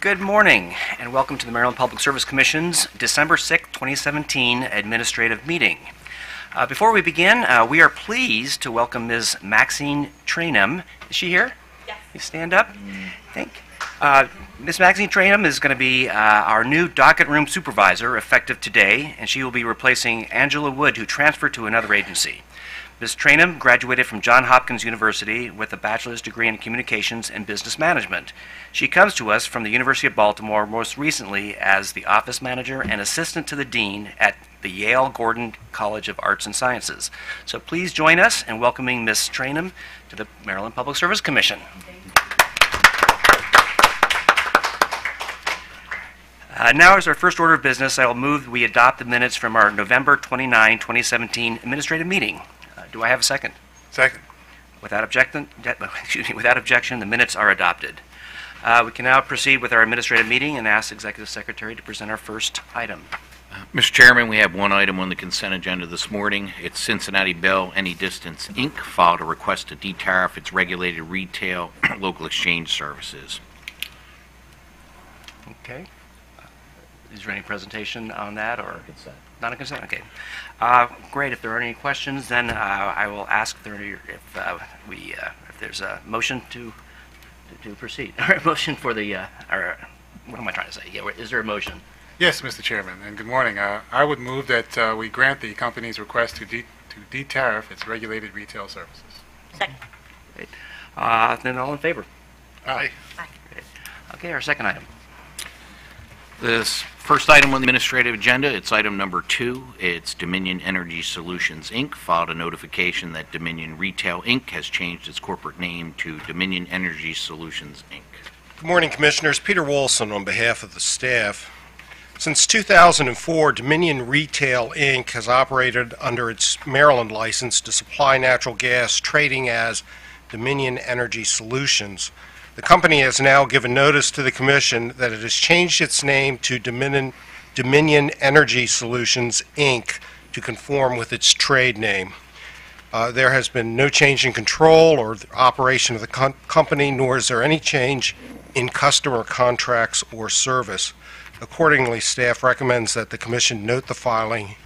Good morning, and welcome to the Maryland Public Service Commission's December 6, 2017 administrative meeting. Before we begin, we are pleased to welcome Ms. Maxine Trainum. Is she here? Yes. You stand up. Ms. Maxine Trainum is going to be our new docket room supervisor effective today, and she will be replacing Angela Wood, who transferred to another agency. Ms. Trainum graduated from Johns Hopkins University with a bachelor's degree in communications and business management. She comes to us from the University of Baltimore, most recently as the office manager and assistant to the dean at the Yale Gordon College of Arts and Sciences. So please join us in welcoming Ms. Trainum to the Maryland Public Service Commission. Now, as our first order of business, I will move that we adopt the minutes from our November 29, 2017 administrative meeting. Do I have a second? Second. Without objection, the minutes are adopted. We can now proceed with our administrative meeting and ask the Executive Secretary to present our first item. Mr. Chairman, we have one item on the consent agenda this morning. It's Cincinnati Bell Any Distance, Inc. filed a request to de-tariff its regulated retail local exchange services. Okay. Is there any presentation on that, or Consent. Not a consent? Okay. Great. If there are any questions, then I will ask if there's a motion to proceed. Or a motion for the what am I trying to say? Yeah, is there a motion? Yes, Mr. Chairman, and good morning. I would move that we grant the company's request to de-tariff its regulated retail services. Second. Great. Then all in favor? Aye. Aye. Great. Okay. Our second item. This first item on the administrative agenda, it's item number 2. It's Dominion Energy Solutions, Inc. filed a notification that Dominion Retail, Inc. has changed its corporate name to Dominion Energy Solutions, Inc. Good morning, Commissioners. Peter Wilson on behalf of the staff. Since 2004, Dominion Retail, Inc. has operated under its Maryland license to supply natural gas, trading as Dominion Energy Solutions. The company has now given notice to the Commission that it has changed its name to Dominion Energy Solutions, Inc. to conform with its trade name. There has been no change in control or the operation of the company, nor is there any change in customer contracts or service. Accordingly, staff recommends that the Commission note the filing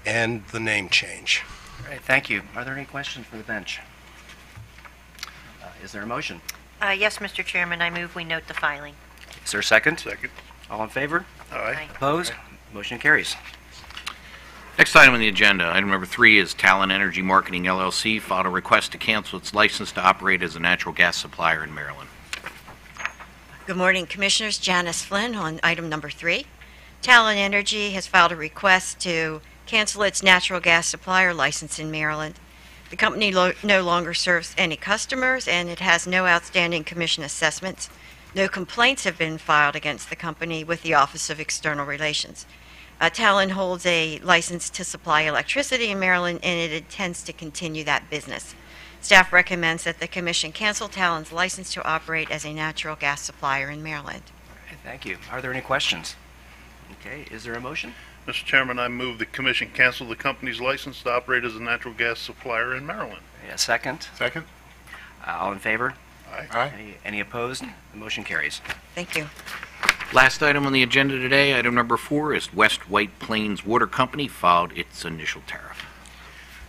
and the name change. All right. Thank you. Are there any questions for the bench? Is there a motion? Yes, Mr. Chairman, I move we note the filing. Is there a second? Second. All in favor? Aye. Opposed? Motion carries. Next item on the agenda, item number 3, is Talon Energy Marketing, LLC filed a request to cancel its license to operate as a natural gas supplier in Maryland. Good morning, Commissioners. Janice Flynn on item number 3. Talon Energy has filed a request to cancel its natural gas supplier license in Maryland. The company no longer serves any customers, and it has no outstanding Commission assessments. No complaints have been filed against the company with the Office of External Relations. Talon holds a license to supply electricity in Maryland, and it intends to continue that business. Staff recommends that the Commission cancel Talon's license to operate as a natural gas supplier in Maryland. Okay, thank you. Are there any questions? Okay. Is there a motion? Mr. Chairman, I move the Commission cancel the company's license to operate as a natural gas supplier in Maryland. A second? Second. All in favor? Aye. Any opposed? The motion carries. Thank you. Last item on the agenda today, item number 4, is West White Plains Water Company filed its initial tariff.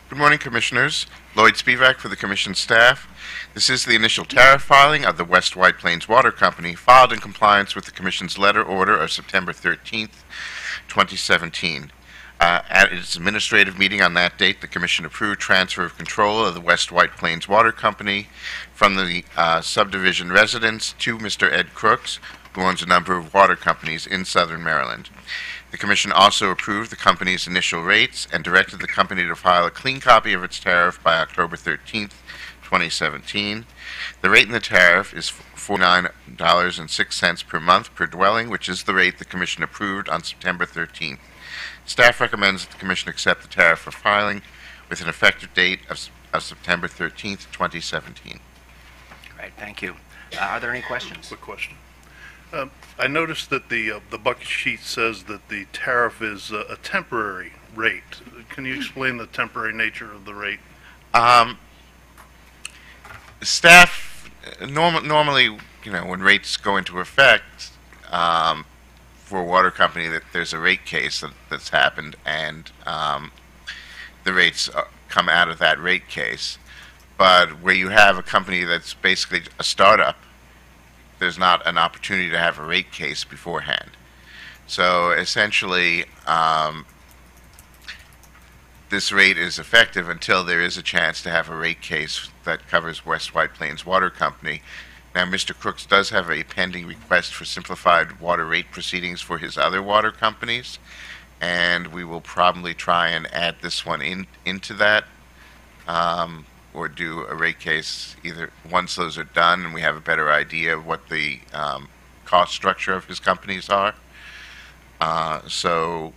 Good morning, Commissioners. Lloyd Spivak for the Commission staff. This is the initial tariff filing of the West White Plains Water Company, filed in compliance with the Commission's letter order of September 13th, 2017. At its administrative meeting on that date, the Commission approved transfer of control of the West White Plains Water Company from the subdivision residents to Mr. Ed Crooks, who owns a number of water companies in southern Maryland. The Commission also approved the company's initial rates and directed the company to file a clean copy of its tariff by October 13th, 2017. The rate in the tariff is $49.06 per month per dwelling, which is the rate the Commission approved on September 13th. Staff recommends that the Commission accept the tariff for filing with an effective date of September 13th, 2017. Right, thank you. Are there any questions? Quick question. I noticed that the bucket sheet says that the tariff is a temporary rate. Can you explain the temporary nature of the rate? Staff, normally, when rates go into effect, for a water company, that there's a rate case that's happened, and the rates come out of that rate case. But where you have a company that's basically a startup, there's not an opportunity to have a rate case beforehand. So essentially, this rate is effective until there is a chance to have a rate case that covers West White Plains Water Company. Now, Mr. Crooks does have a pending request for simplified water rate proceedings for his other water companies, and we will probably try and add this one into that, or do a rate case either once those are done and we have a better idea of what the cost structure of his companies are. So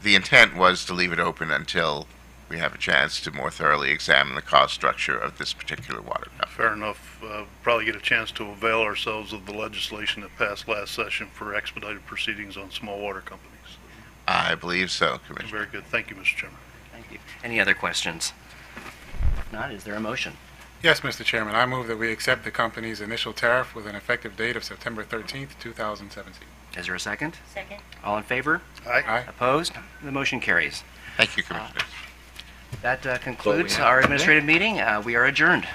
the intent was to leave it open until we have a chance to more thoroughly examine the cost structure of this particular water company. Fair enough. Probably get a chance to avail ourselves of the legislation that passed last session for expedited proceedings on small water companies. I believe so, Commissioner. Very good. Thank you, Mr. Chairman. Thank you. Any other questions? If not, is there a motion? Yes, Mr. Chairman, I move that we accept the company's initial tariff with an effective date of September 13th, 2017. Is there a second? Second. All in favor? Aye. Aye. Opposed? The motion carries. Thank you, Commissioners. That concludes our administrative meeting. We are adjourned.